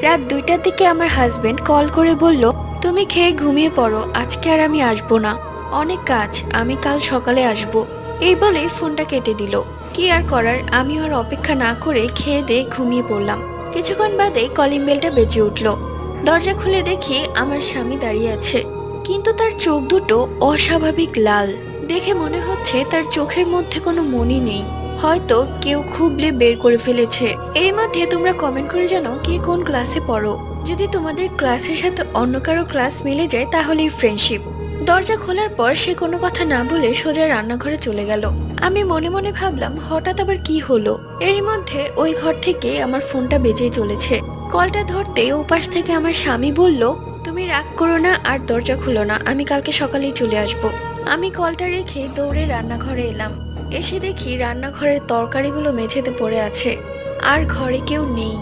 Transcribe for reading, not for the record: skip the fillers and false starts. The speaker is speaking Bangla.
রাত 2টার দিকে আমার হাজবেন্ড কল করে বলল, তুমি খেয়ে ঘুমিয়ে পড়ো, আজকে আর আমি আসবো না, অনেক কাজ, আমি কাল সকালে আসবো। এই বলে ফোনটা কেটে দিল। কি আর করার, আমি আর অপেক্ষা না করে খেয়ে দিয়ে ঘুমিয়ে পড়লাম। কিছুক্ষণ বাদে কলিং বেলটা বেজে উঠলো। দরজা খুলে দেখি আমার স্বামী দাঁড়িয়ে আছে, কিন্তু তার চোখ দুটো অস্বাভাবিক লাল। দেখে মনে হচ্ছে তার চোখের মধ্যে কোনো মনি নেই, হয়তো কেউ খুবলে বের করে ফেলেছে। এর মধ্যে তোমরা কমেন্ট করে জানো কে কোন ক্লাসে পড়ো। যদি তোমাদের ক্লাসের সাথে অন্য কারো ক্লাস মিলে যায় তাহলেই ফ্রেন্ডশিপ। দরজা খোলার পর সে কোনো কথা না বলে সোজা রান্নাঘরে চলে গেল। আমি মনে মনে ভাবলাম হঠাৎ আবার কি হলো। এরই মধ্যে ওই ঘর থেকে আমার ফোনটা বেজেই চলেছে। কলটা ধরতে ওপাশ থেকে আমার স্বামী বলল, তুমি রাগ করো না আর দরজা খুলো না, আমি কালকে সকালেই চলে আসব। আমি কলটা রেখে দৌড়ে রান্নাঘরে এলাম। এসে দেখি রান্নাঘরের তরকারিগুলো মেঝেতে পড়ে আছে, আর ঘরে কেউ নেই।